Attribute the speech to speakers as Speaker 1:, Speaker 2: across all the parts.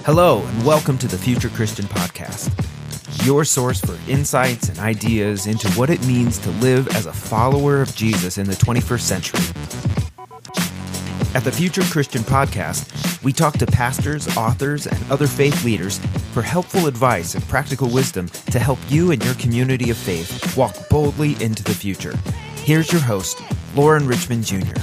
Speaker 1: Hello, and welcome to the Future Christian Podcast, your source for insights and ideas into what it means to live as a follower of Jesus in the 21st century. At the Future Christian Podcast, we talk to pastors, authors, and other faith leaders for helpful advice and practical wisdom to help you and your community of faith walk boldly into the future. Here's your host, Lauren Richmond Jr.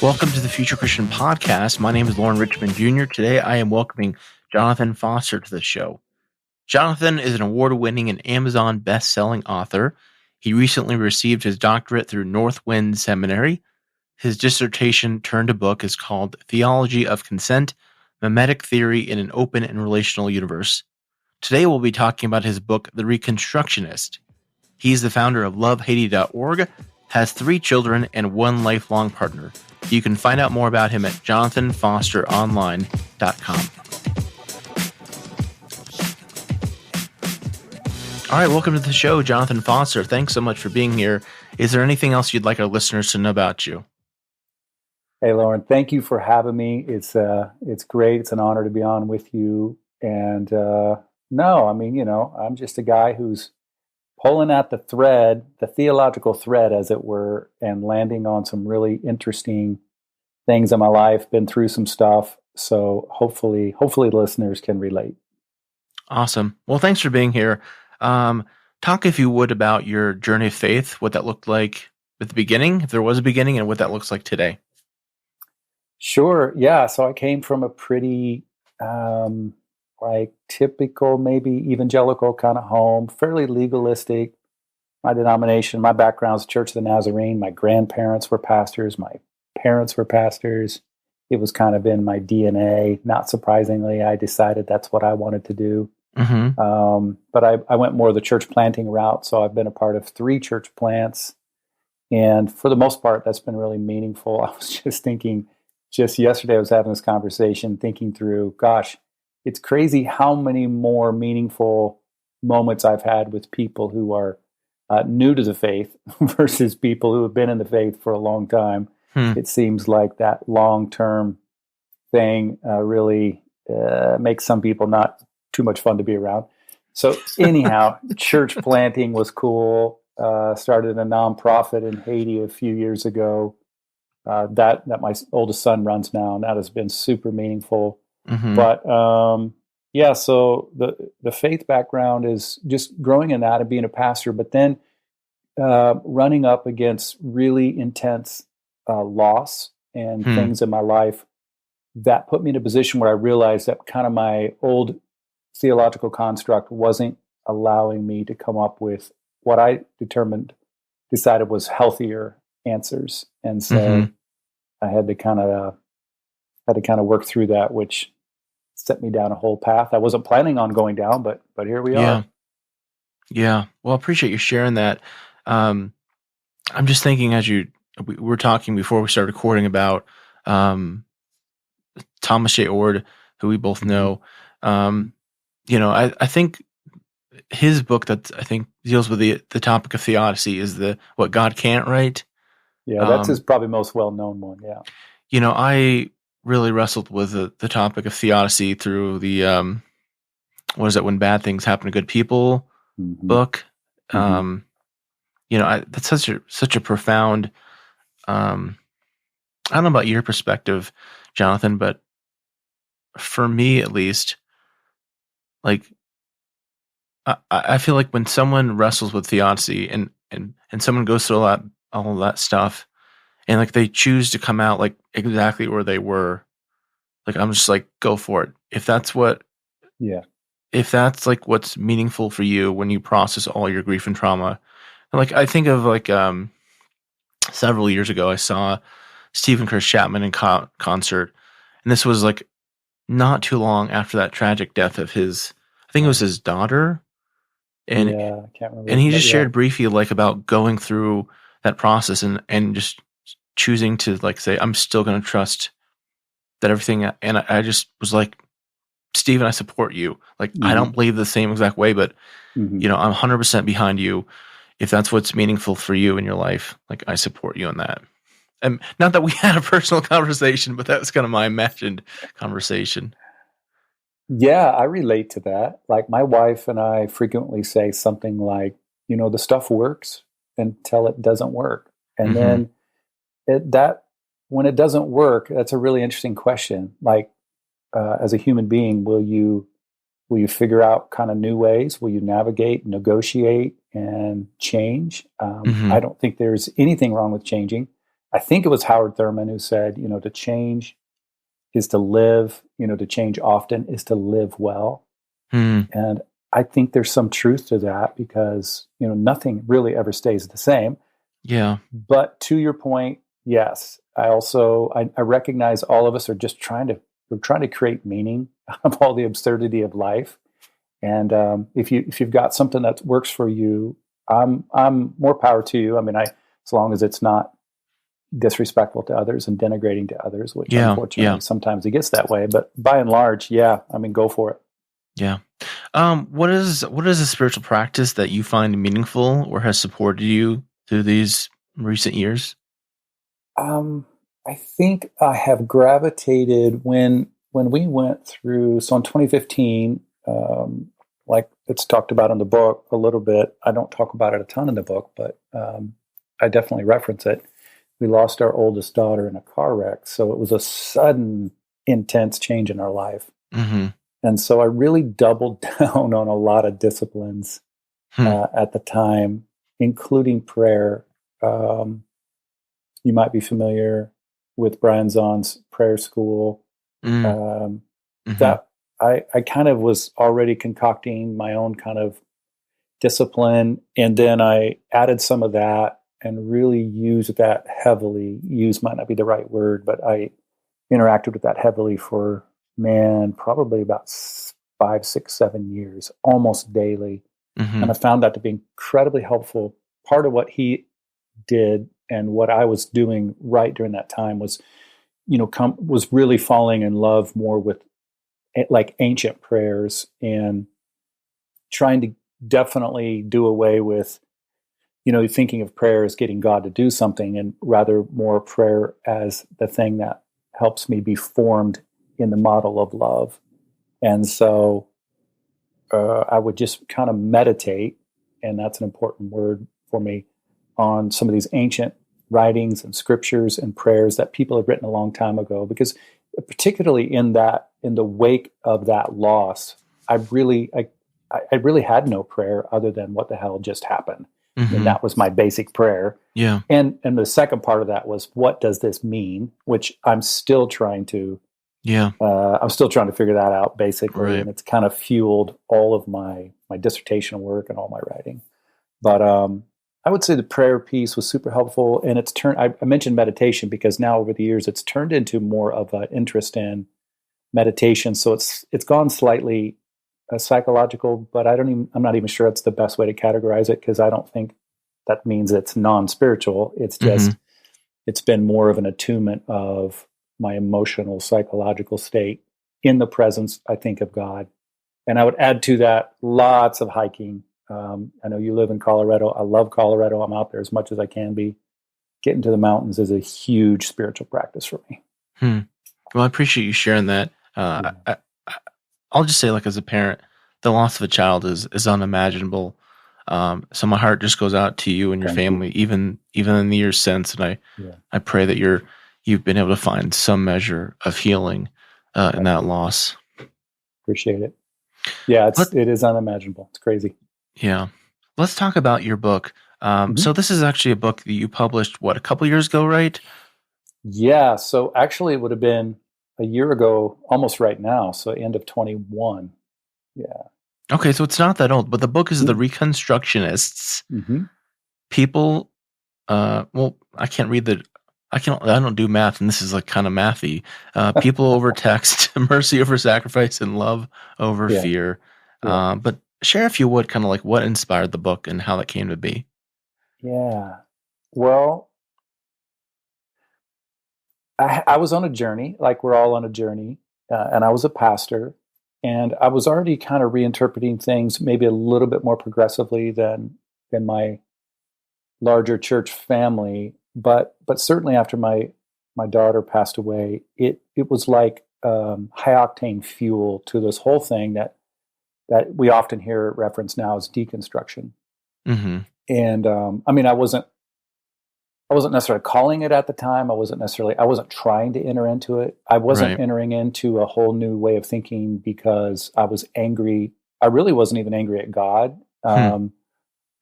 Speaker 2: Welcome to the Future Christian Podcast. My name is Lauren Richmond Jr. Today I am welcoming Jonathan Foster to the show. Jonathan is an award-winning and Amazon best-selling author. He recently received his doctorate through Northwind Seminary. His dissertation turned to book is called Theology of Consent, Mimetic Theory in an Open and Relational Universe. Today we'll be talking about his book, The Reconstructionist. He's the founder of LoveHaiti.org, has 3 children, and 1 lifelong partner. You can find out more about him at jonathanfosteronline.com. All right, welcome to the show, Jonathan Foster. Thanks so much for being here. Is there anything else you'd like our listeners to know about you?
Speaker 3: Hey, Lauren, thank you for having me. It's great. It's an honor to be on with you. And I'm just a guy who's pulling at the thread, the theological thread, as it were, and landing on some really interesting things in my life, been through some stuff. So hopefully listeners can relate.
Speaker 2: Awesome. Well, thanks for being here. Talk, if you would, about your journey of faith, what that looked like at the beginning, if there was a beginning, and what that looks like today.
Speaker 3: Sure. Yeah. So I came from a pretty typical, maybe evangelical kind of home, fairly legalistic. My denomination, my background is Church of the Nazarene. My grandparents were pastors. My parents were pastors. It was kind of in my DNA. Not surprisingly, I decided that's what I wanted to do.
Speaker 2: Mm-hmm.
Speaker 3: But I went more the church planting route. So I've been a part of 3 church plants. And for the most part, that's been really meaningful. I was just thinking, just yesterday, I was having this conversation, thinking through, gosh, it's crazy how many more meaningful moments I've had with people who are new to the faith versus people who have been in the faith for a long time. It seems like that long-term thing really makes some people not too much fun to be around. So anyhow, church planting was cool. Started a nonprofit in Haiti a few years ago that my oldest son runs now, and that has been super meaningful.
Speaker 2: Mm-hmm.
Speaker 3: But so the faith background is just growing in that and being a pastor, but then running up against really intense loss and things in my life that put me in a position where I realized that kind of my old theological construct wasn't allowing me to come up with what I decided was healthier answers. And so I had to kind of work through that, which set me down a whole path I wasn't planning on going down, but here we are.
Speaker 2: Yeah. Well, I appreciate you sharing that. I'm just thinking as we were talking before we started recording about Thomas J. Ord, who we both know. I think his book that I think deals with the topic of theodicy is what God can't, right?
Speaker 3: Yeah, that's his probably most well-known one. Yeah.
Speaker 2: I really wrestled with the topic of theodicy through the what is it, When Bad Things Happen to Good People book. That's such a profound. I don't know about your perspective, Jonathan, but for me at least, like I feel like when someone wrestles with theodicy and someone goes through all of that stuff, and like they choose to come out like exactly where they were, like I'm just like, go for it. If that's like what's meaningful for you when you process all your grief and trauma. Like I think of like several years ago, I saw Stephen Chris Chapman in concert, and this was like not too long after that tragic death of his, I think it was his daughter, and
Speaker 3: I can't remember.
Speaker 2: And he just shared briefly like about going through that process and just choosing to like say, I'm still going to trust that everything. And I just was like, Stephen, I support you. Like I don't believe the same exact way, but I'm 100% behind you. If that's what's meaningful for you in your life, like I support you in that. Not that we had a personal conversation, but that was kind of my imagined conversation.
Speaker 3: Yeah, I relate to that. Like my wife and I frequently say something like, the stuff works until it doesn't work. And then when it doesn't work, that's a really interesting question. Like, as a human being, will you figure out kind of new ways? Will you navigate, negotiate, and change? I don't think there's anything wrong with changing. I think it was Howard Thurman who said, to change is to live, to change often is to live well. And I think there's some truth to that because, nothing really ever stays the same.
Speaker 2: Yeah.
Speaker 3: But to your point, yes, I recognize all of us are just we're trying to create meaning out of all the absurdity of life. And if you've got something that works for you, I'm more power to you. I mean, as long as it's not disrespectful to others and denigrating to others, which unfortunately sometimes it gets that way. But by and large, go for it.
Speaker 2: Yeah. What is a spiritual practice that you find meaningful or has supported you through these recent years?
Speaker 3: I think I have gravitated when we went through. So in 2015, like it's talked about in the book a little bit. I don't talk about it a ton in the book, but I definitely reference it. We lost our oldest daughter in a car wreck, so it was a sudden, intense change in our life. And so I really doubled down on a lot of disciplines at the time, including prayer. You might be familiar with Brian Zahn's prayer school. That I kind of was already concocting my own kind of discipline, and then I added some of that and really used that heavily. Use might not be the right word, but I interacted with that heavily for probably about 5, 6, 7 years, almost daily. And I found that to be incredibly helpful. Part of what he did and what I was doing right during that time was, was really falling in love more with like ancient prayers and trying to definitely do away with, thinking of prayer as getting God to do something, and rather more prayer as the thing that helps me be formed in the model of love. And so I would just kind of meditate, and that's an important word for me, on some of these ancient writings and scriptures and prayers that people have written a long time ago, because particularly in the wake of that loss, I really had no prayer other than what the hell just happened. And that was my basic prayer.
Speaker 2: Yeah.
Speaker 3: And the second part of that was, what does this mean? Which I'm still trying to figure that out basically.
Speaker 2: Right.
Speaker 3: And it's kind of fueled all of my dissertation work and all my writing. But I would say the prayer piece was super helpful, and it's turned. I mentioned meditation because now over the years it's turned into more of an interest in meditation. So it's gone slightly psychological, but I'm not even sure it's the best way to categorize it, because I don't think that means it's non-spiritual. It's just it's been more of an attunement of my emotional, psychological state in the presence, I think, of God. And I would add to that lots of hiking. I know you live in Colorado. I love Colorado. I'm out there as much as I can be. Getting to the mountains is a huge spiritual practice for me.
Speaker 2: Well, I appreciate you sharing that. I'll just say, like, as a parent, the loss of a child is unimaginable. So my heart just goes out to you and your family, even in the years since. And I pray that you've been able to find some measure of healing in that loss.
Speaker 3: Appreciate it. Yeah, it is unimaginable. It's crazy.
Speaker 2: Yeah. Let's talk about your book. So this is actually a book that you published, a couple years ago, right?
Speaker 3: Yeah. So actually it would have been a year ago, almost right now. So end of 21. Yeah.
Speaker 2: Okay. So it's not that old, but the book is The Reconstructionists. People, well, I don't do math, and this is like kind of mathy. People over text, mercy over sacrifice, and love over fear. But share, if you would, kind of like what inspired the book and how that came to be.
Speaker 3: Yeah. Well, I was on a journey, like we're all on a journey, and I was a pastor, and I was already kind of reinterpreting things maybe a little bit more progressively than my larger church family. but certainly after my daughter passed away, it was like high octane fuel to this whole thing that we often hear referenced now as deconstruction.
Speaker 2: Mm-hmm.
Speaker 3: And I mean, I wasn't necessarily calling it at the time. I wasn't trying to enter into it. I wasn't
Speaker 2: Right.
Speaker 3: entering into a whole new way of thinking because I was angry. I really wasn't even angry at God. I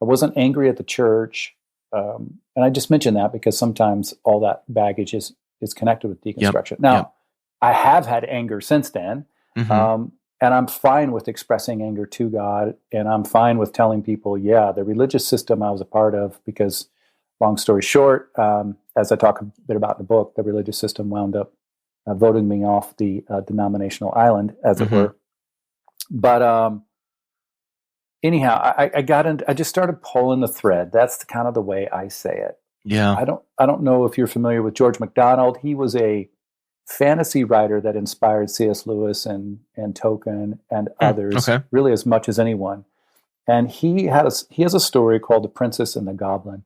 Speaker 3: wasn't angry at the church. And I just mention that because sometimes all that baggage is connected with deconstruction.
Speaker 2: Yep.
Speaker 3: Now,
Speaker 2: Yep.
Speaker 3: I have had anger since then.
Speaker 2: Mm-hmm.
Speaker 3: And I'm fine with expressing anger to God. And I'm fine with telling people, yeah, the religious system I was a part of, because long story short, as I talk a bit about in the book, the religious system wound up voting me off the denominational island, as it were. But anyhow, I just started pulling the thread. That's kind of the way I say it.
Speaker 2: Yeah.
Speaker 3: I don't know if you're familiar with George MacDonald. He was a fantasy writer that inspired C.S. Lewis and Tolkien and others, really as much as anyone. And he has a story called The Princess and the Goblin,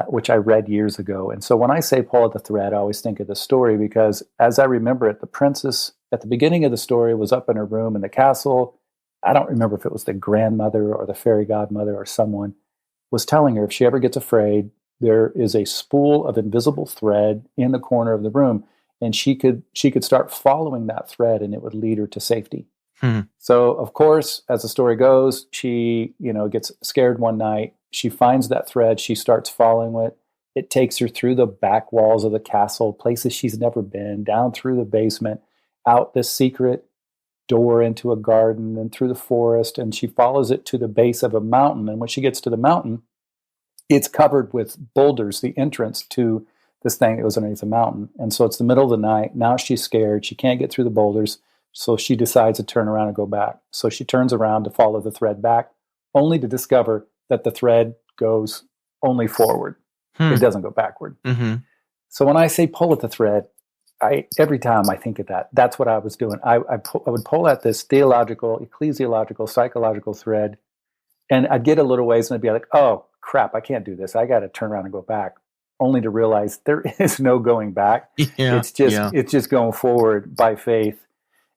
Speaker 3: which I read years ago. And so when I say pull at the thread, I always think of the story because as I remember it, the princess at the beginning of the story was up in her room in the castle. I don't remember if it was the grandmother or the fairy godmother or someone was telling her if she ever gets afraid, there is a spool of invisible thread in the corner of the room. And she could start following that thread and it would lead her to safety. So, of course, as the story goes, she, gets scared one night. She finds that thread. She starts following it. It takes her through the back walls of the castle, places she's never been, down through the basement, out this secret door into a garden and through the forest. And she follows it to the base of a mountain. And when she gets to the mountain, it's covered with boulders, the entrance to this thing that goes underneath the mountain. And so it's the middle of the night. Now she's scared. She can't get through the boulders. So she decides to turn around and go back. So she turns around to follow the thread back, only to discover that the thread goes only forward. It doesn't go backward. So when I say pull at the thread, every time I think of that, that's what I was doing. I would pull at this theological, ecclesiological, psychological thread, and I'd get a little ways and I'd be like, oh, crap, I can't do this. I got to turn around and go back, only to realize there is no going back. It's just going forward by faith.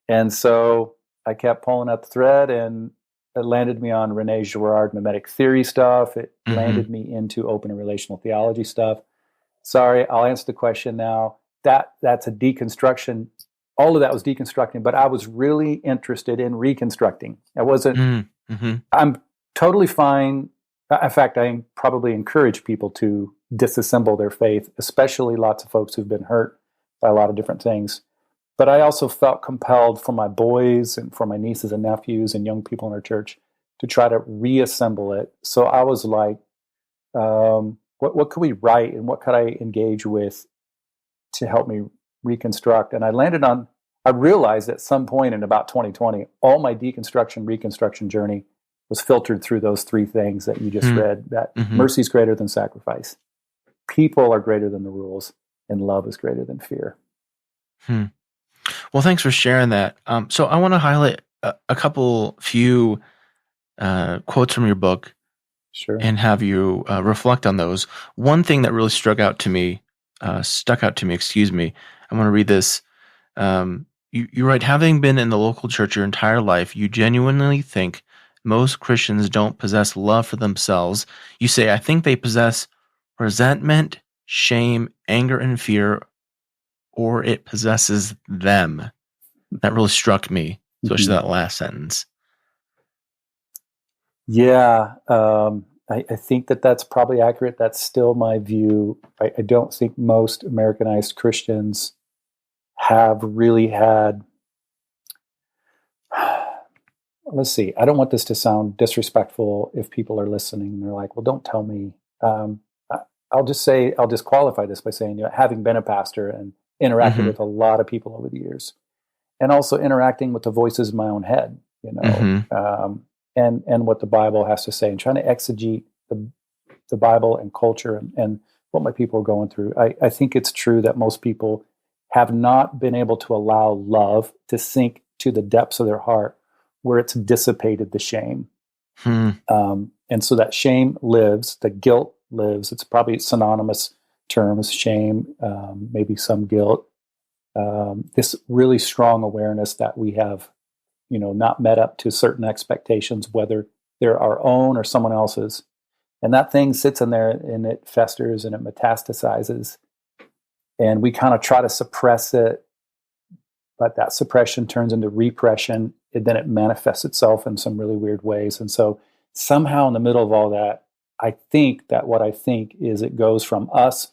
Speaker 3: And so I kept pulling at the thread, and it landed me on Rene Girard mimetic theory stuff. It landed me into open and relational theology stuff. Sorry, I'll answer the question now. That's a deconstruction. All of that was deconstructing, but I was really interested in reconstructing. I wasn't. I'm totally fine. In fact, I probably encourage people to disassemble their faith, especially lots of folks who've been hurt by a lot of different things. But I also felt compelled for my boys and for my nieces and nephews and young people in our church to try to reassemble it. So I was like, what could we write and what could I engage with to help me reconstruct? And I realized at some point in about 2020, all my deconstruction, reconstruction journey was filtered through those three things that you just read, that mercy is greater than sacrifice, people are greater than the rules, and love is greater than fear.
Speaker 2: Well, thanks for sharing that. So I want to highlight a few quotes from your book, and have you reflect on those. One thing that really stuck out to me. I want to read this. You write, having been in the local church your entire life, you genuinely think most Christians don't possess love for themselves. You say, I think they possess resentment, shame, anger, and fear, or it possesses them. That really struck me, especially that last sentence.
Speaker 3: Yeah, I think that's probably accurate. That's still my view. I don't think most Americanized Christians have really had, let's see, I don't want this to sound disrespectful if people are listening and they're like, well, don't tell me. I'll just qualify this by saying, having been a pastor and interacted with a lot of people over the years, and also interacting with the voices in my own head, and what the Bible has to say, and trying to exegete the Bible and culture and what my people are going through. I think it's true that most people have not been able to allow love to sink to the depths of their heart where it's dissipated the shame. And so that shame lives, the guilt lives. It's probably synonymous terms, shame, maybe some guilt, this really strong awareness that we have, not met up to certain expectations, whether they're our own or someone else's. And that thing sits in there and it festers and it metastasizes. And we kind of try to suppress it, but that suppression turns into repression, and then it manifests itself in some really weird ways. And so somehow in the middle of all that, I think that what I think is it goes from us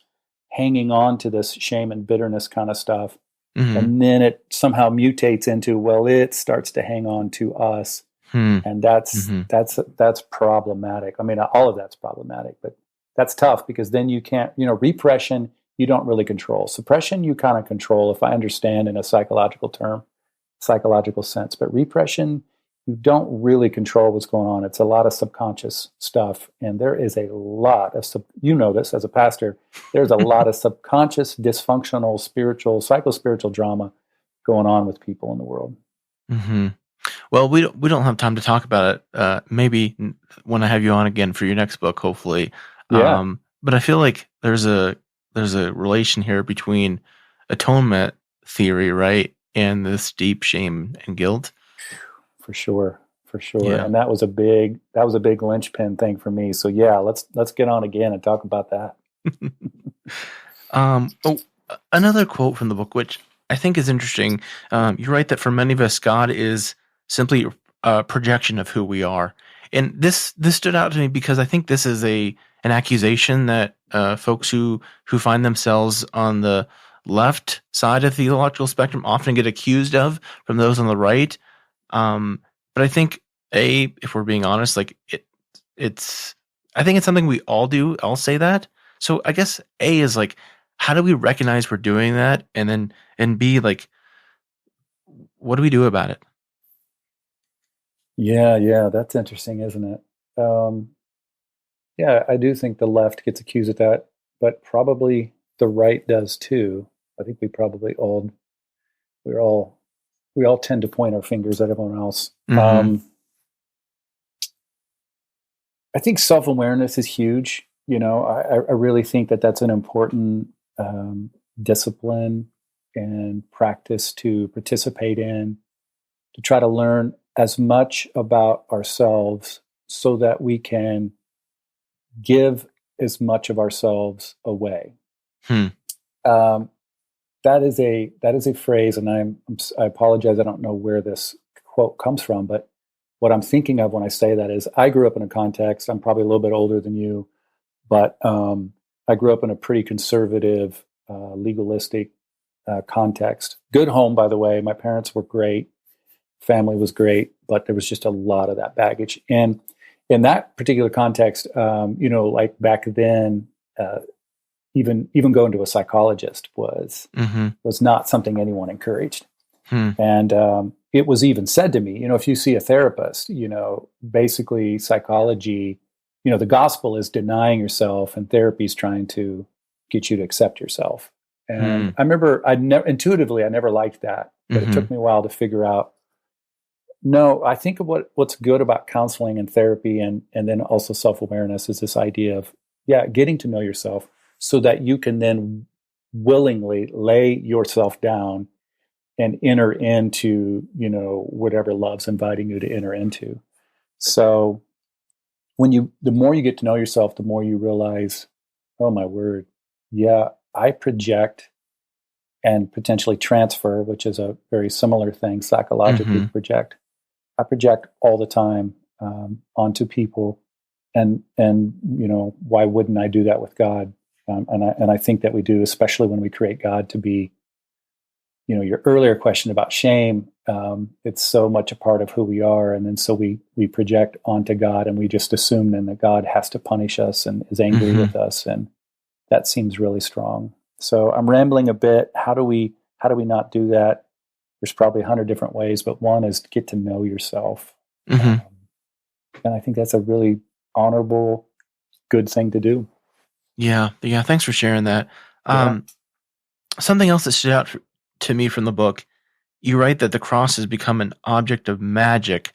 Speaker 3: hanging on to this shame and bitterness kind of stuff, and then it somehow mutates into, well, it starts to hang on to us. And that's problematic. I mean, all of that's problematic, but that's tough because then you can't, repression, you don't really control. Suppression, you kind of control, if I understand in a psychological sense. But repression, you don't really control what's going on. It's a lot of subconscious stuff. And there is a lot of, this as a pastor, there's a lot of subconscious, dysfunctional, psychospiritual drama going on with people in the world.
Speaker 2: Mm-hmm. Well, we don't have time to talk about it. Maybe when I have you on again for your next book, hopefully.
Speaker 3: Yeah.
Speaker 2: But I feel like there's a relation here between atonement theory, right, and this deep shame and guilt.
Speaker 3: For sure.
Speaker 2: Yeah.
Speaker 3: And that was a big linchpin thing for me. So yeah, let's get on again and talk about that.
Speaker 2: Another quote from the book, which I think is interesting. You write that for many of us, God is simply a projection of who we are. And this stood out to me because I think this is an accusation that folks who find themselves on the left side of the theological spectrum often get accused of from those on the right. But I think if we're being honest, like I think it's something we all do. I'll say that. So I guess A is like, how do we recognize we're doing that? And B, like, what do we do about it?
Speaker 3: Yeah, that's interesting, isn't it? Yeah, I do think the left gets accused of that, but probably the right does too. I think we probably all tend to point our fingers at everyone else. I think self-awareness is huge. I really think that that's an important discipline and practice to participate in, to try to learn as much about ourselves so that we can give as much of ourselves away. That is a phrase, and I apologize, I don't know where this quote comes from, but what I'm thinking of when I say that is I grew up in a context, I'm probably a little bit older than you, but I grew up in a pretty conservative, legalistic context. Good home, by the way. My parents were great. Family was great, but there was just a lot of that baggage. And in that particular context, like back then, even going to a psychologist was not something anyone encouraged. And it was even said to me, if you see a therapist, basically psychology, the gospel is denying yourself and therapy is trying to get you to accept yourself. And I remember intuitively, I never liked that, but it took me a while to figure out, no, I think of what's good about counseling and therapy and then also self-awareness is this idea of, getting to know yourself so that you can then willingly lay yourself down and enter into, whatever love's inviting you to enter into. So the more you get to know yourself, the more you realize, oh my word, I project and potentially transfer, which is a very similar thing, psychologically project. I project all the time onto people, and why wouldn't I do that with God? And I think that we do, especially when we create God to be, your earlier question about shame. It's so much a part of who we are, and then so we project onto God, and we just assume then that God has to punish us and is angry with us, and that seems really strong. So I'm rambling a bit. How do we not do that? There's probably 100 different ways, but one is to get to know yourself. And I think that's a really honorable, good thing to do.
Speaker 2: Yeah. Thanks for sharing that. Something else that stood out to me from the book, you write that the cross has become an object of magic,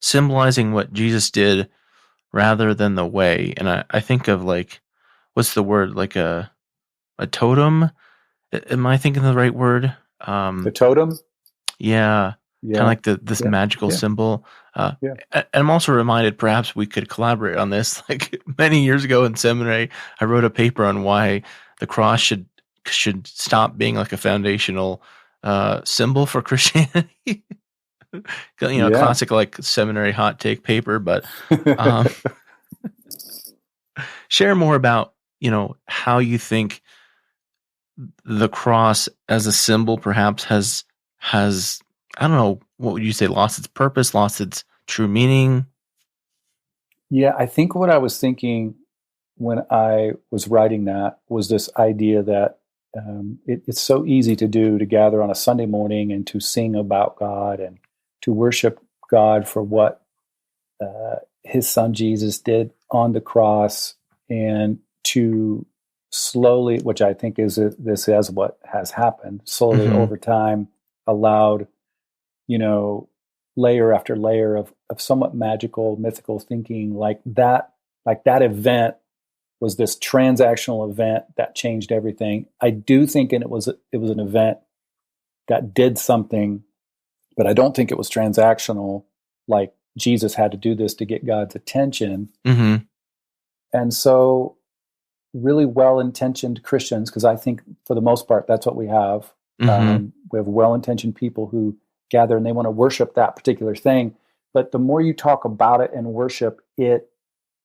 Speaker 2: symbolizing what Jesus did rather than the way. And I think of like, what's the word? Like a totem. Am I thinking the right word?
Speaker 3: The totem?
Speaker 2: Yeah.
Speaker 3: Yeah.
Speaker 2: Kind of like this
Speaker 3: Yeah.
Speaker 2: magical
Speaker 3: Yeah.
Speaker 2: symbol.
Speaker 3: Yeah.
Speaker 2: And I'm also reminded perhaps we could collaborate on this. Like many years ago in seminary, I wrote a paper on why the cross should stop being like a foundational symbol for Christianity.
Speaker 3: Yeah.
Speaker 2: Classic like seminary hot take paper, but share more about, how you think the cross as a symbol perhaps has I don't know, what would you say, lost its purpose, lost its true meaning?
Speaker 3: Yeah, I think what I was thinking when I was writing that was this idea that it's so easy to do, to gather on a Sunday morning and to sing about God and to worship God for what his son Jesus did on the cross, and to slowly, which I think this is what has happened, slowly over time allowed, layer after layer of somewhat magical, mythical thinking, like that event was this transactional event that changed everything. I do think it was an event that did something, but I don't think it was transactional, like Jesus had to do this to get God's attention. And so really well-intentioned Christians, because I think for the most part, that's what we have. We have well-intentioned people who gather and they want to worship that particular thing. But the more you talk about it and worship it,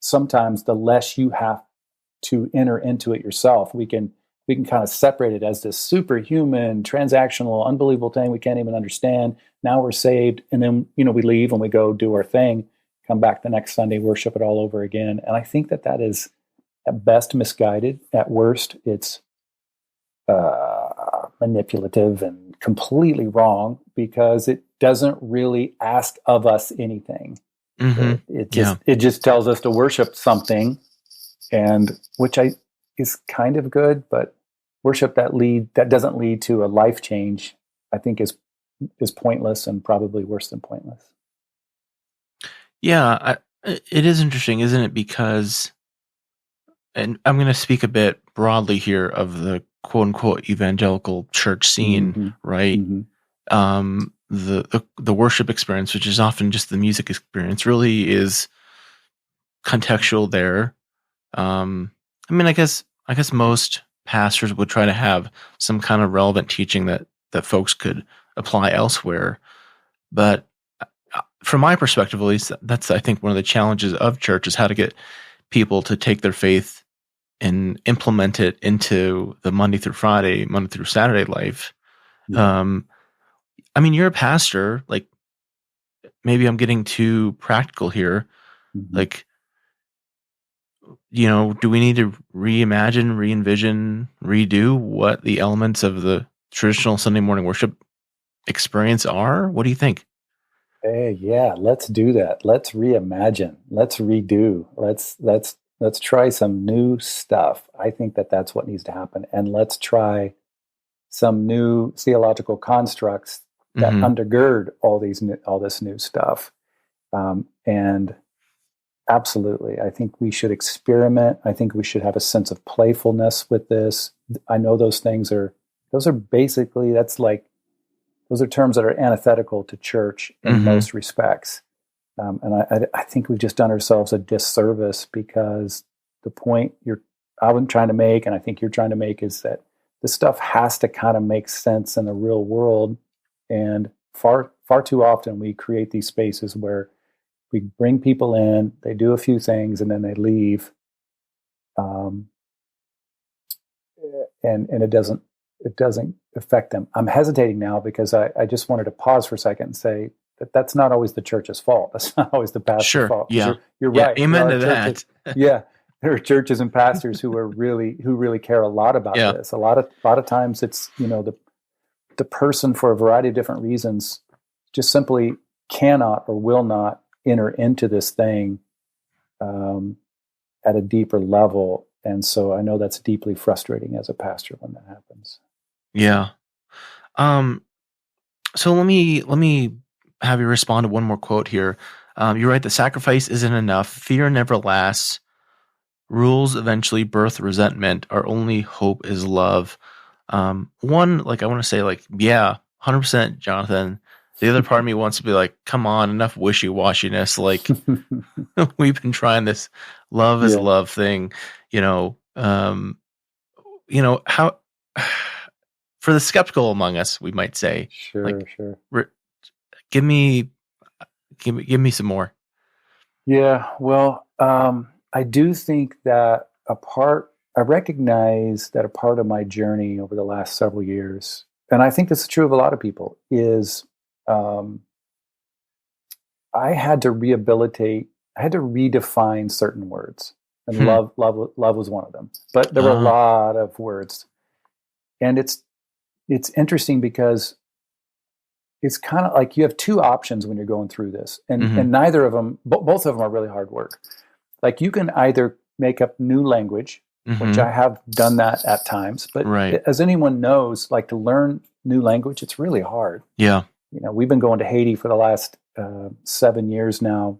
Speaker 3: sometimes the less you have to enter into it yourself. We can kind of separate it as this superhuman, transactional, unbelievable thing we can't even understand. Now we're saved, and then we leave and we go do our thing, come back the next Sunday, worship it all over again. And I think that is at best misguided. At worst, it's manipulative and completely wrong, because it doesn't really ask of us anything. It just tells us to worship something, and which is kind of good, but worship that doesn't lead to a life change, I think is pointless, and probably worse than pointless.
Speaker 2: Yeah, it is interesting, isn't it? Because, and I'm going to speak a bit broadly here of the quote unquote evangelical church scene, right? The worship experience, which is often just the music experience, really is contextual there. I guess most pastors would try to have some kind of relevant teaching that folks could apply elsewhere. But from my perspective, at least, that's, I think, one of the challenges of church, is how to get people to take their faith and implement it into the Monday through Saturday life. Yeah. You're a pastor, like, maybe I'm getting too practical here. Like, do we need to reimagine, re-envision, redo what the elements of the traditional Sunday morning worship experience are? What do you think?
Speaker 3: Hey, yeah, let's do that. Let's reimagine. Let's redo. Let's try some new stuff. I think that's what needs to happen. And let's try some new theological constructs that undergird all this new stuff. And absolutely, I think we should experiment. I think we should have a sense of playfulness with this. I know those are basically, those are terms that are antithetical to church in most respects. And I think we've just done ourselves a disservice, because the point I'm trying to make, and I think you're trying to make, is that this stuff has to kind of make sense in the real world. And far too often we create these spaces where we bring people in, they do a few things, and then they leave. And it doesn't affect them. I'm hesitating now because I just wanted to pause for a second and say that's not always the church's fault. That's not always the pastor's fault.
Speaker 2: Yeah.
Speaker 3: You're right.
Speaker 2: Amen to that.
Speaker 3: Yeah. There are churches and pastors who really care a lot about this. A lot of times it's, the person, for a variety of different reasons, just simply cannot or will not enter into this thing at a deeper level. And so I know that's deeply frustrating as a pastor when that happens.
Speaker 2: Yeah. So let me have you respond to one more quote here. You write, "The sacrifice isn't enough. Fear never lasts. rules eventually birth resentment. Our only hope is love. One, like I want to say, like, yeah, 100%, Jonathan. The other part of me wants to be like, come on, enough wishy-washiness. Like, we've been trying this love is
Speaker 3: Yeah.
Speaker 2: love thing, how for the skeptical among us, we might say,
Speaker 3: Sure.
Speaker 2: give me some more.
Speaker 3: Yeah. Well, I do think that I recognize that a part of my journey over the last several years, and I think this is true of a lot of people, is I had to redefine certain words, and love was one of them. But there were a lot of words, and it's interesting because it's kind of like you have two options when you're going through this, and neither of them, both of them are really hard work. Like you can either make up new language, which I have done that at times, but as anyone knows, like to learn new language, it's really hard.
Speaker 2: Yeah.
Speaker 3: We've been going to Haiti for the last 7 years now,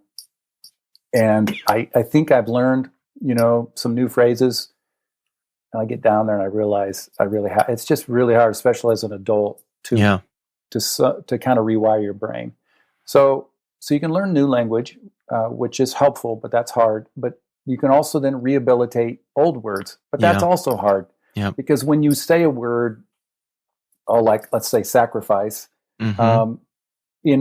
Speaker 3: and I think I've learned, some new phrases. And I get down there and I realize it's just really hard, especially as an adult, to kind of rewire your brain. So you can learn new language, which is helpful, but that's hard. But you can also then rehabilitate old words, but that's also hard.
Speaker 2: Yeah.
Speaker 3: Because when you say a word, like let's say sacrifice, in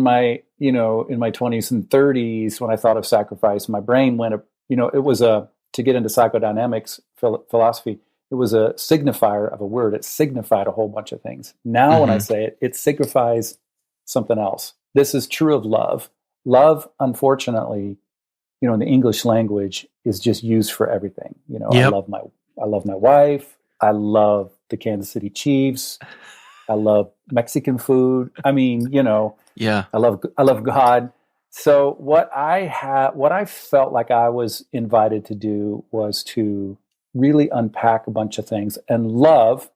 Speaker 3: my 20s and 30s, when I thought of sacrifice, my brain went, it was to get into psychodynamics philosophy, it was a signifier of a word. It signified a whole bunch of things. Now, when I say it, it signifies something else. This is true of love. Love, unfortunately, in the English language, is just used for everything. I love my wife. I love the Kansas City Chiefs. I love Mexican food. I mean, I love God. So what I felt like I was invited to do was to really unpack a bunch of things. And love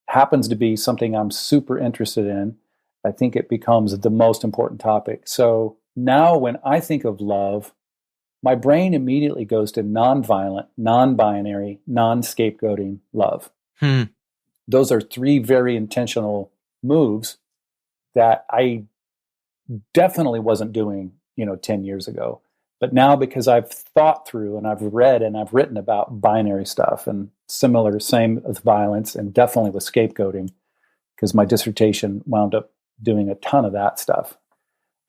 Speaker 3: happens to be something I'm super interested in. I think it becomes the most important topic. So now when I think of love, my brain immediately goes to nonviolent, non-binary, non-scapegoating love. Those are three very intentional moves that I definitely wasn't doing, 10 years ago. But now, because I've thought through and I've read and I've written about binary stuff and same with violence and definitely with scapegoating, because my dissertation wound up doing a ton of that stuff.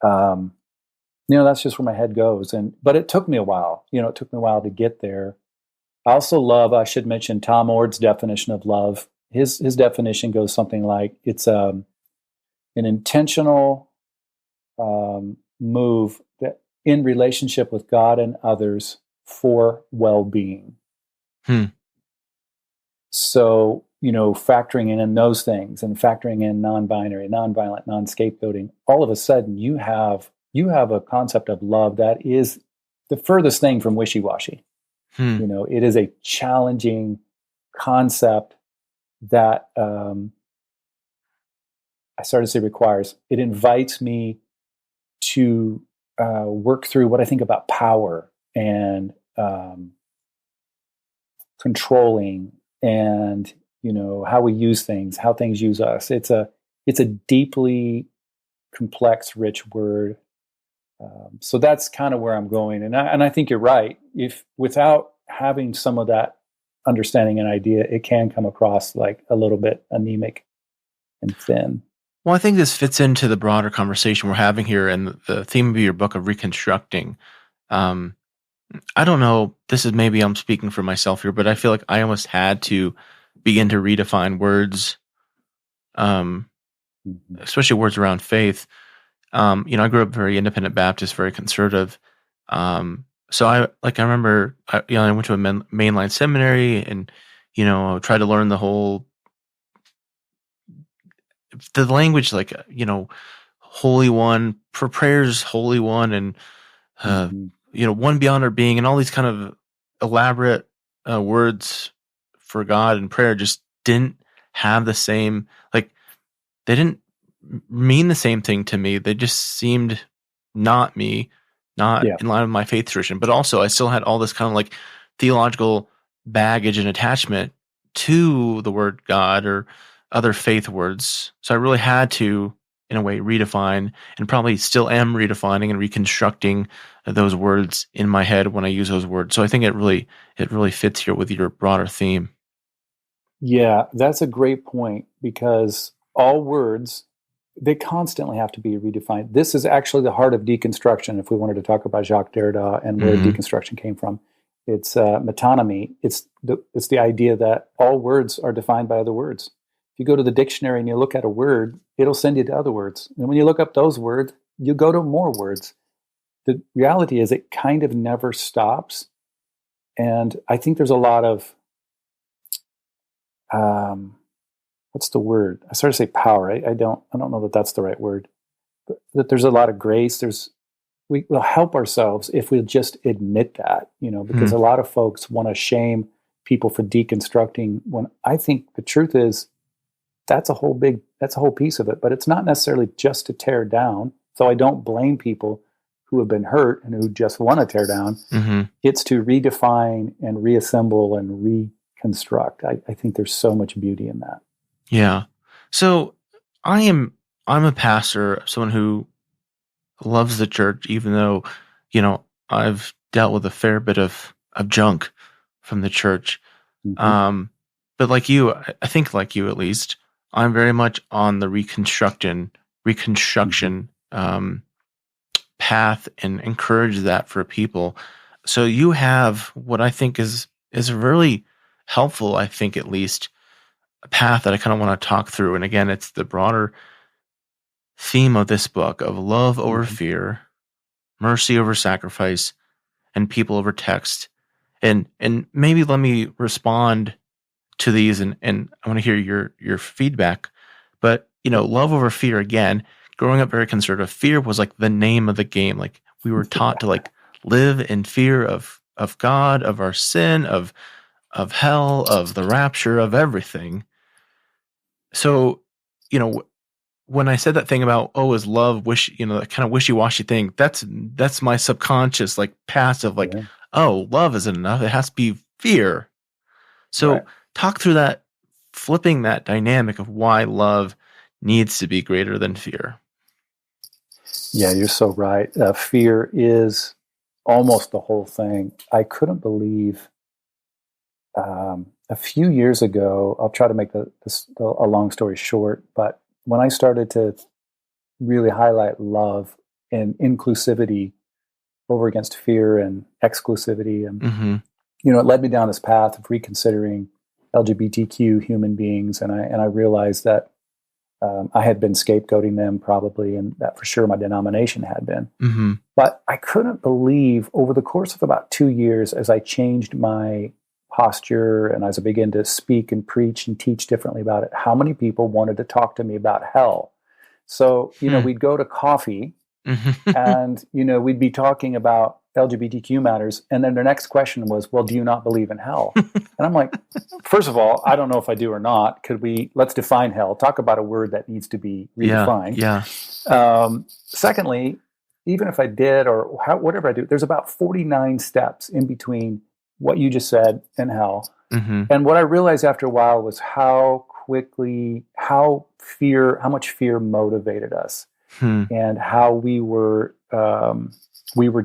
Speaker 3: That's just where my head goes. But it took me a while. It took me a while to get there. I also I should mention Tom Ord's definition of love. His definition goes something like it's an intentional move that in relationship with God and others for well-being. So, factoring in those things and factoring in non-binary, non-violent, non-scapegoating, all of a sudden you have a concept of love that is the furthest thing from wishy-washy. It is a challenging concept that I started to say requires. It invites me to work through what I think about power and controlling and how we use things, how things use us. It's a deeply complex, rich word. So that's kind of where I'm going, and I think you're right. If without having some of that understanding and idea, it can come across like a little bit anemic and thin.
Speaker 2: Well, I think this fits into the broader conversation we're having here and the theme of your book of Reconstructing. I don't know, maybe I'm speaking for myself here, but I feel like I almost had to begin to redefine words, especially words around faith. I grew up very independent Baptist, very conservative. So I remember, I went to a mainline seminary and, tried to learn the language, like, Holy One, for prayers, Holy One, and, one beyond our being, and all these kind of elaborate words for God and prayer just didn't have the same, they didn't mean the same thing to me. They just seemed not in line with my faith tradition. But also I still had all this kind of theological baggage and attachment to the word God or other faith words. So I really had to, in a way, redefine, and probably still am redefining and reconstructing those words in my head when I use those words. So I think it really fits here with your broader theme.
Speaker 3: Yeah, that's a great point, because all words, they constantly have to be redefined. This is actually the heart of deconstruction, if we wanted to talk about Jacques Derrida and where deconstruction came from. It's metonymy. It's the idea that all words are defined by other words. If you go to the dictionary and you look at a word, it'll send you to other words. And when you look up those words, you go to more words. The reality is it kind of never stops. And I think there's a lot of, what's the word? I started to say power. I don't know that that's the right word. But that there's a lot of grace. We will help ourselves if we just admit that, because a lot of folks want to shame people for deconstructing, when I think the truth is that's a whole piece of it, but it's not necessarily just to tear down. So I don't blame people who have been hurt and who just want to tear down. It's to redefine and reassemble and reconstruct. I think there's so much beauty in that.
Speaker 2: Yeah. So I'm a pastor, someone who loves the church, even though, I've dealt with a fair bit of junk from the church. But like you, I think like you at least, I'm very much on the reconstruction path and encourage that for people. So you have what I think is really helpful, I think at least, a path that I kind of want to talk through. And again, it's the broader theme of this book of love over fear, mercy over sacrifice, and people over text. And maybe let me respond to these, and I want to hear your feedback. But love over fear, again, growing up very conservative, fear was like the name of the game. Like we were taught to like live in fear of God, of our sin, of hell, of the rapture, of everything. So, when I said that thing about, is love that kind of wishy-washy thing, that's my subconscious, like passive, like, love isn't enough. It has to be fear. So talk through that, flipping that dynamic of why love needs to be greater than fear.
Speaker 3: Yeah, you're so right. Fear is almost the whole thing. I couldn't believe a few years ago, I'll try to make a long story short, but when I started to really highlight love and inclusivity over against fear and exclusivity, and it led me down this path of reconsidering LGBTQ human beings, and I realized that I had been scapegoating them probably, and that for sure my denomination had been. But I couldn't believe over the course of about 2 years, as I changed my posture and as I began to speak and preach and teach differently about it, how many people wanted to talk to me about hell. So, we'd go to coffee and, we'd be talking about LGBTQ matters. And then their next question was, well, do you not believe in hell? And I'm like, first of all, I don't know if I do or not. Let's define hell, talk about a word that needs to be redefined. Secondly, even if I did, or whatever I do, there's about 49 steps in between what you just said and hell. And what I realized after a while was how much fear motivated us, and how we were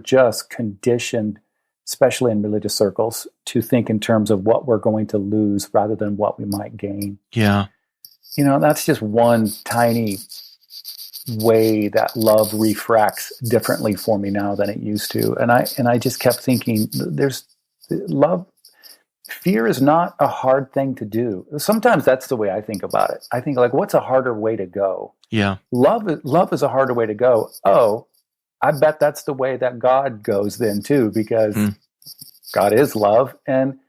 Speaker 3: just conditioned, especially in religious circles, to think in terms of what we're going to lose rather than what we might gain.
Speaker 2: Yeah.
Speaker 3: That's just one tiny way that love refracts differently for me now than it used to. And I just kept thinking, fear is not a hard thing to do. Sometimes that's the way I think about it. I think, like, what's a harder way to go?
Speaker 2: Yeah.
Speaker 3: Love is a harder way to go. Oh, I bet that's the way that God goes then too, because God is love. And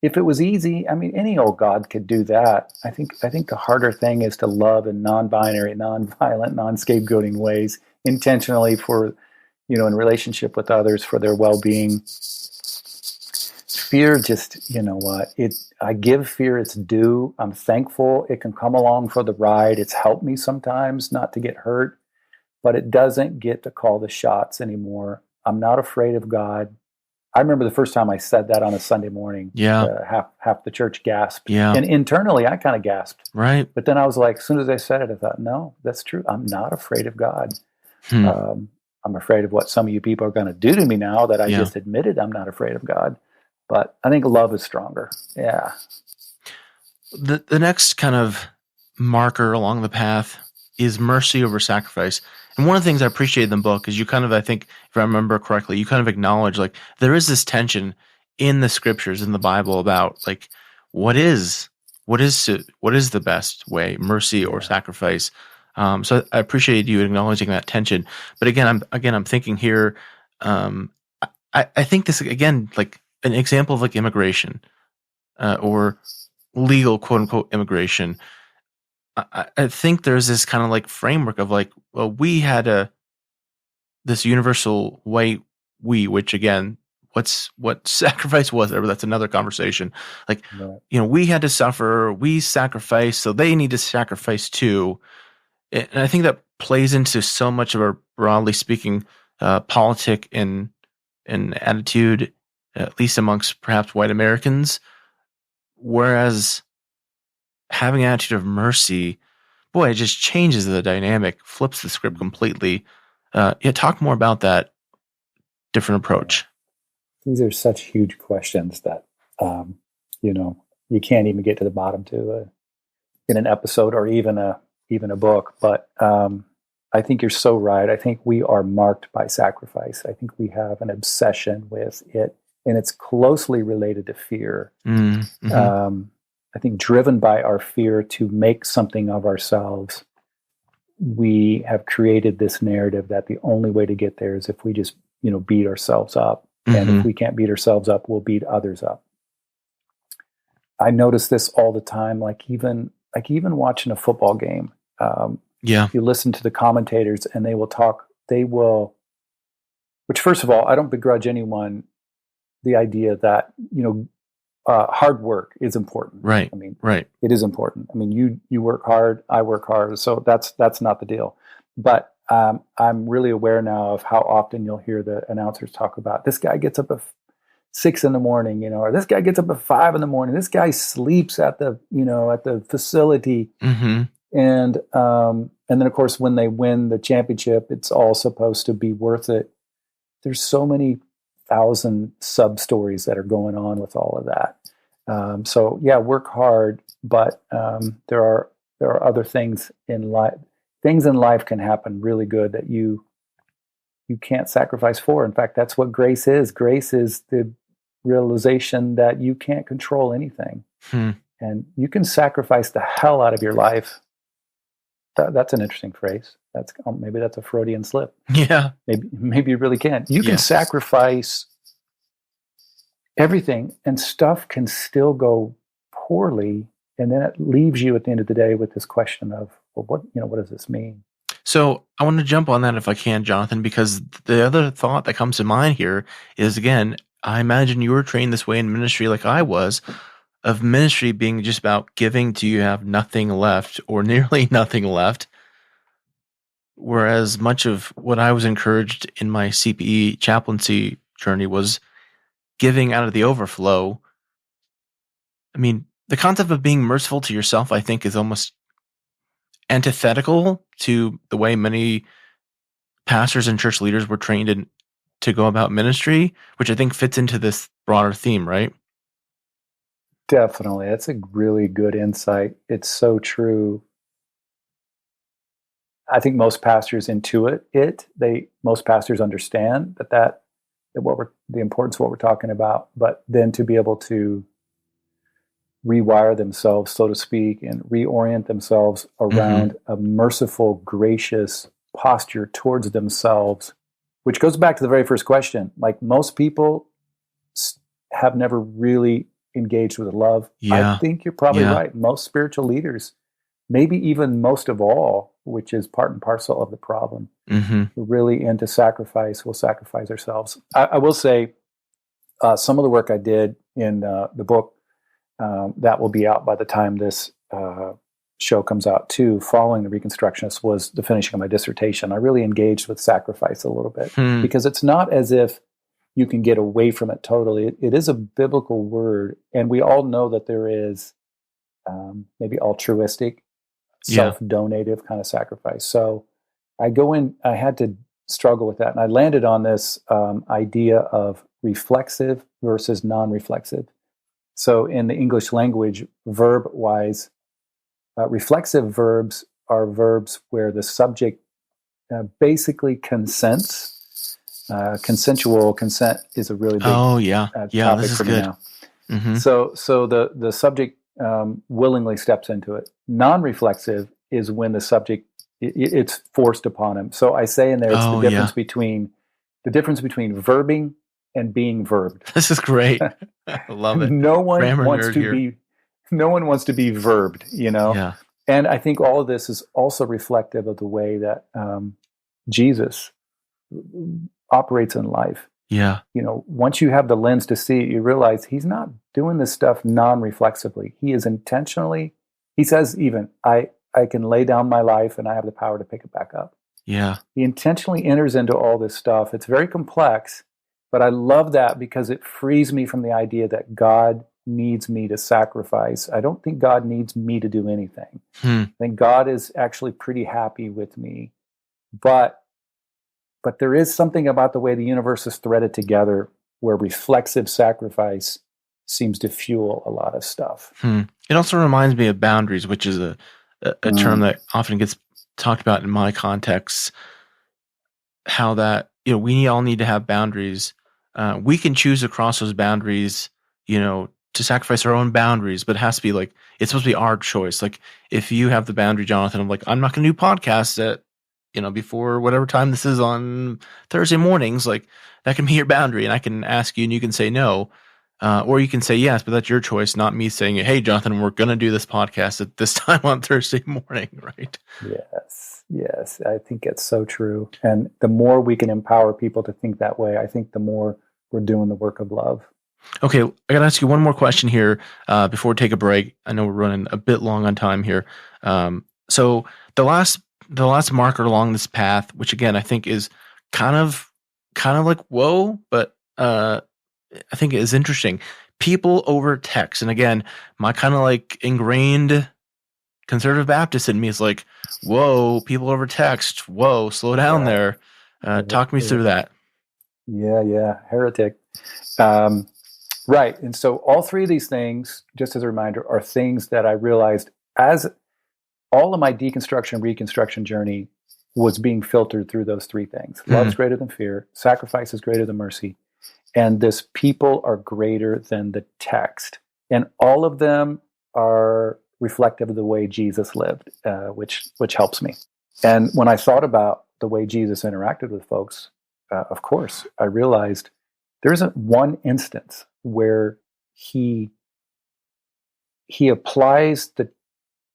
Speaker 3: if it was easy, I mean, any old God could do that. I think the harder thing is to love in non-binary, non-violent, non-scapegoating ways, intentionally for, in relationship with others for their well-being. Fear just, I give fear its due. I'm thankful it can come along for the ride. It's helped me sometimes not to get hurt, but it doesn't get to call the shots anymore. I'm not afraid of God. I remember the first time I said that on a Sunday morning. Half the church gasped.
Speaker 2: Yeah.
Speaker 3: And internally, I kind of gasped.
Speaker 2: Right.
Speaker 3: But then I was like, as soon as I said it, I thought, no, that's true. I'm not afraid of God. I'm afraid of what some of you people are going to do to me now that I just admitted I'm not afraid of God. But I think love is stronger. Yeah.
Speaker 2: The next kind of marker along the path is mercy over sacrifice. And one of the things I appreciated in the book is you kind of, I think, if I remember correctly, you kind of acknowledge like there is this tension in the scriptures, in the Bible, about like what is the best way, mercy or sacrifice. So I appreciate you acknowledging that tension. But again, I'm thinking here. I think this again, like an example of like immigration or legal quote unquote immigration. I think there's this kind of like framework of like, well, we had this universal white which again, what sacrifice was there? But that's another conversation. Like, we had to suffer, we sacrificed, so they need to sacrifice too. And I think that plays into so much of our, broadly speaking, politic and attitude, at least amongst perhaps white Americans. Whereas having an attitude of mercy, boy, it just changes the dynamic, flips the script completely. Talk more about that different approach.
Speaker 3: These are such huge questions that, you can't even get to the bottom to in an episode or even a book. But I think you're so right. I think we are marked by sacrifice. I think we have an obsession with it, and it's closely related to fear. Mm-hmm. I think driven by our fear to make something of ourselves, we have created this narrative that the only way to get there is if we just, beat ourselves up. Mm-hmm. And if we can't beat ourselves up, we'll beat others up. I notice this all the time, like even watching a football game. You listen to the commentators and they will, which first of all, I don't begrudge anyone the idea that, hard work is important.
Speaker 2: Right.
Speaker 3: I mean,
Speaker 2: right.
Speaker 3: It is important. I mean, you work hard, I work hard. So that's not the deal. But I'm really aware now of how often you'll hear the announcers talk about this guy gets up at 6 a.m, or this guy gets up at 5 a.m. This guy sleeps at the facility. Mm-hmm. And then of course, when they win the championship, it's all supposed to be worth it. There's so many 1,000 sub stories that are going on with all of that. Work hard, but there are other things in life. Things in life can happen really good that you can't sacrifice for. In fact, that's what grace is. Grace is the realization that you can't control anything, and you can sacrifice the hell out of your life. That's an interesting phrase. Maybe that's a Freudian slip.
Speaker 2: Yeah.
Speaker 3: Maybe you really can. You can sacrifice everything, and stuff can still go poorly, and then it leaves you at the end of the day with this question of, well, what does this mean?
Speaker 2: So I want to jump on that if I can, Jonathan, because the other thought that comes to mind here is, again, I imagine you were trained this way in ministry like I was, of ministry being just about giving till you have nothing left or nearly nothing left. Whereas much of what I was encouraged in my CPE chaplaincy journey was giving out of the overflow. I mean, the concept of being merciful to yourself, I think, is almost antithetical to the way many pastors and church leaders were trained to go about ministry, which I think fits into this broader theme, right?
Speaker 3: Definitely. That's a really good insight. It's so true. I think most pastors intuit it. Most pastors understand that the importance of what we're talking about, but then to be able to rewire themselves, so to speak, and reorient themselves around a merciful, gracious posture towards themselves, which goes back to the very first question. Like, most people have never really engaged with love.
Speaker 2: Yeah.
Speaker 3: I think you're probably right. Most spiritual leaders, maybe even most of all, which is part and parcel of the problem, we're really into sacrifice. We'll sacrifice ourselves. I will say some of the work I did in the book that will be out by the time this show comes out too, following the Reconstructionists, was the finishing of my dissertation. I really engaged with sacrifice a little bit because it's not as if you can get away from it totally. It is a biblical word, and we all know that there is maybe altruistic, self-donative kind of sacrifice. So I had to struggle with that, and I landed on this idea of reflexive versus non-reflexive. So in the English language, verb-wise, reflexive verbs are verbs where the subject basically consents. Consensual consent is a really big topic
Speaker 2: this is
Speaker 3: for me
Speaker 2: good.
Speaker 3: now.
Speaker 2: Mm-hmm.
Speaker 3: So the subject willingly steps into it. Non-reflexive is when the subject it's forced upon him. So I say in there it's the difference between verbing and being verbed.
Speaker 2: This is great. I love it.
Speaker 3: No one wants to be verbed, you know.
Speaker 2: Yeah.
Speaker 3: And I think all of this is also reflective of the way that Jesus operates in life.
Speaker 2: Yeah.
Speaker 3: You know, once you have the lens to see it, you realize he's not doing this stuff non-reflexively. He is intentionally, he says even, I can lay down my life and I have the power to pick it back up.
Speaker 2: Yeah.
Speaker 3: He intentionally enters into all this stuff. It's very complex, but I love that because it frees me from the idea that God needs me to sacrifice. I don't think God needs me to do anything. I think God is actually pretty happy with me. But there is something about the way the universe is threaded together where reflexive sacrifice seems to fuel a lot of stuff.
Speaker 2: It also reminds me of boundaries, which is a term that often gets talked about in my context. How that, you know, we all need to have boundaries. We can choose to cross those boundaries, you know, to sacrifice our own boundaries, but it has to be like, it's supposed to be our choice. Like if you have the boundary, Jonathan, I'm like, I'm not going to do podcasts at, you know, before whatever time this is on Thursday mornings, like that can be your boundary and I can ask you and you can say no. Or you can say yes, but that's your choice, not me saying, hey, Jonathan, we're going to do this podcast at this time on Thursday morning, right?
Speaker 3: Yes. I think it's so true. And the more we can empower people to think that way, I think the more we're doing the work of love.
Speaker 2: Okay, I got to ask you one more question here before we take a break. I know we're running a bit long on time here. So the last marker along this path, which again I think is kind of like whoa, but I think it is interesting. People over text, and again, my kind of like ingrained conservative Baptist in me is like, whoa, people over text. Whoa, slow down there. Talk me through that.
Speaker 3: Yeah, heretic. Right, and so all three of these things, just as a reminder, are things that I realized as all of my deconstruction, reconstruction journey was being filtered through those three things. Love is greater than fear, sacrifice is greater than mercy, and this people are greater than the text. And all of them are reflective of the way Jesus lived, which helps me. And when I thought about the way Jesus interacted with folks, of course, I realized there isn't one instance where he applies the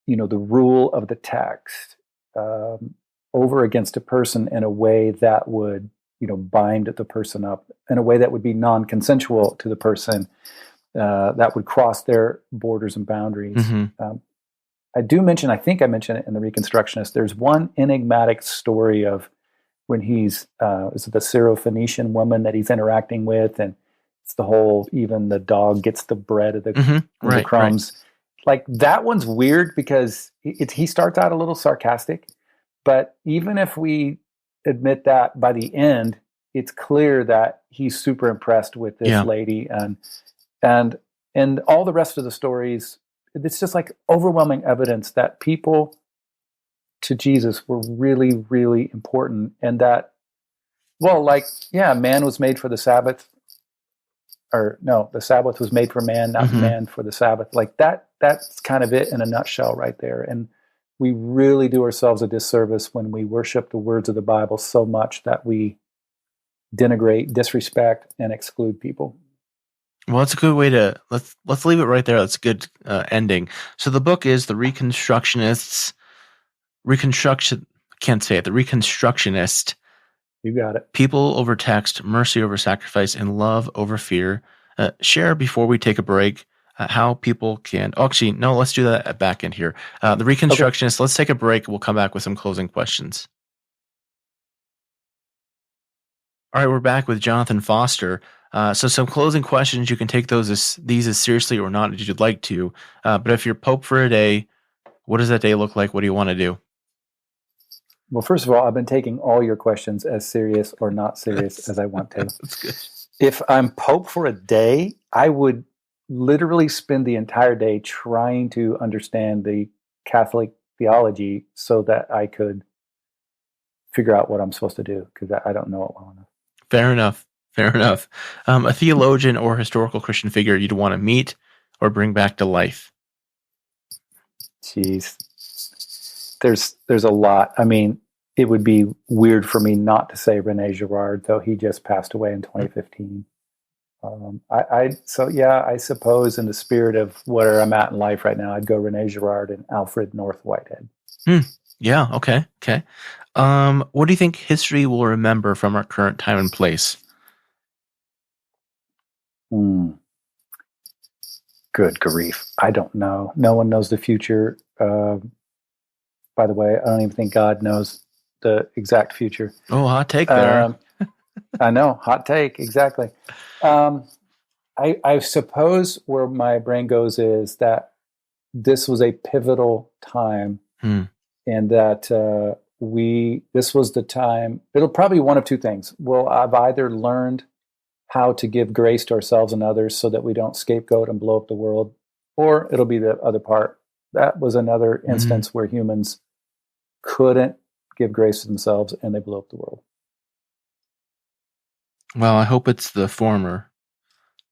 Speaker 3: rule of the text over against a person in a way that would, bind the person up, in a way that would be non-consensual to the person, that would cross their borders and boundaries. I think I mentioned it in the Reconstructionist. There's one enigmatic story of when he's, is it the Syrophoenician woman that he's interacting with, and it's the whole, even the dog gets the bread of the crumbs. Right. Like that one's weird because he starts out a little sarcastic, but even if we admit that by the end, it's clear that he's super impressed with this lady, and all the rest of the stories, it's just like overwhelming evidence that people to Jesus were really, really important, and that, man was made for the Sabbath. Or no, the Sabbath was made for man, not man for the Sabbath. Like that's kind of it in a nutshell right there. And we really do ourselves a disservice when we worship the words of the Bible so much that we denigrate, disrespect, and exclude people.
Speaker 2: Well, it's a good way to let's leave it right there. That's a good ending. So the book is The Reconstructionist.
Speaker 3: You got it.
Speaker 2: People over text, mercy over sacrifice, and love over fear. Share before we take a break how people can. Oh, actually, no, let's do that back in here. The Reconstructionist. Okay. Let's take a break. We'll come back with some closing questions. All right, we're back with Jonathan Foster. So some closing questions. You can take these as seriously or not as you'd like to. But if you're Pope for a day, what does that day look like? What do you want to do?
Speaker 3: Well, first of all, I've been taking all your questions as serious or not serious as I want to.
Speaker 2: That's good.
Speaker 3: If I'm Pope for a day, I would literally spend the entire day trying to understand the Catholic theology so that I could figure out what I'm supposed to do, because I don't know it well enough.
Speaker 2: Fair enough. A theologian or historical Christian figure you'd want to meet or bring back to life?
Speaker 3: Jeez. There's a lot. I mean, it would be weird for me not to say René Girard, though he just passed away in 2015. I suppose in the spirit of where I'm at in life right now, I'd go René Girard and Alfred North Whitehead.
Speaker 2: Yeah. Okay. What do you think history will remember from our current time and place?
Speaker 3: Good grief. I don't know. No one knows the future. By the way, I don't even think God knows the exact future.
Speaker 2: Oh, hot take there.
Speaker 3: I know. Hot take. Exactly. I suppose where my brain goes is that this was a pivotal time and that this was the time. It'll probably be one of two things. Well, I've either learned how to give grace to ourselves and others so that we don't scapegoat and blow up the world, or it'll be the other part. That was another instance where humans couldn't give grace to themselves and they blew up the world.
Speaker 2: Well, I hope it's the former,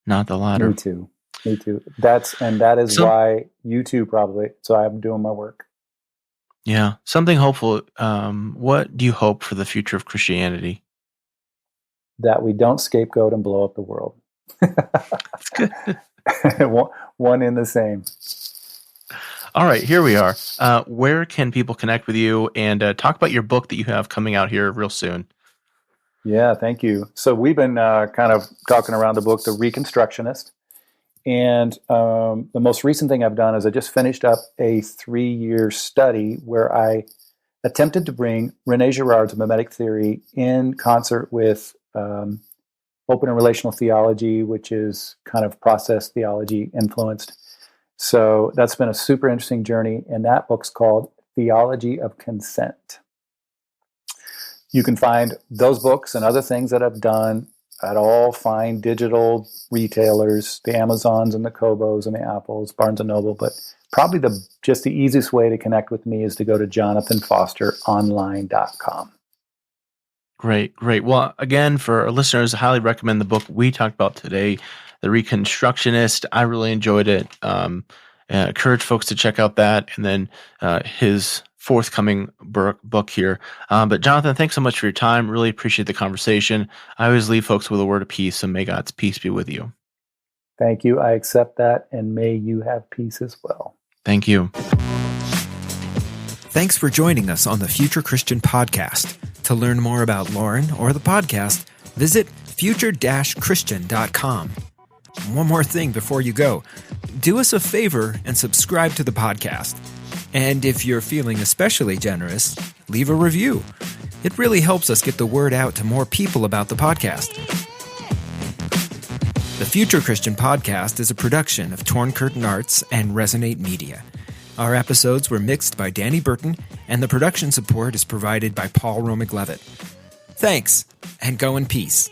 Speaker 2: not the latter.
Speaker 3: Me too. That is why you too probably. So I'm doing my work.
Speaker 2: Yeah, something hopeful. What do you hope for the future of Christianity?
Speaker 3: That we don't scapegoat and blow up the world.
Speaker 2: That's good.
Speaker 3: One in the same.
Speaker 2: All right, here we are. Where can people connect with you and talk about your book that you have coming out here real soon?
Speaker 3: Yeah, thank you. So we've been kind of talking around the book, The Reconstructionist. And the most recent thing I've done is I just finished up a 3-year study where I attempted to bring René Girard's mimetic theory in concert with open and relational theology, which is kind of process theology influenced. So that's been a super interesting journey. And that book's called Theology of Consent. You can find those books and other things that I've done at all fine digital retailers, the Amazons and the Kobos and the Apples, Barnes & Noble. But probably the easiest way to connect with me is to go to jonathanfosteronline.com.
Speaker 2: Great. Well, again, for our listeners, I highly recommend the book we talked about today, The Reconstructionist. I really enjoyed it. Encourage folks to check out that and then his forthcoming book here. But Jonathan, thanks so much for your time. Really appreciate the conversation. I always leave folks with a word of peace, so may God's peace be with you.
Speaker 3: Thank you. I accept that, and may you have peace as well.
Speaker 2: Thank you.
Speaker 1: Thanks for joining us on the Future Christian Podcast. To learn more about Lauren or the podcast, visit future-christian.com. One more thing before you go. Do us a favor and subscribe to the podcast. And if you're feeling especially generous, leave a review. It really helps us get the word out to more people about the podcast. The Future Christian Podcast is a production of Torn Curtain Arts and Resonate Media. Our episodes were mixed by Danny Burton, and the production support is provided by Paul Romig-Levitt. Thanks, and go in peace.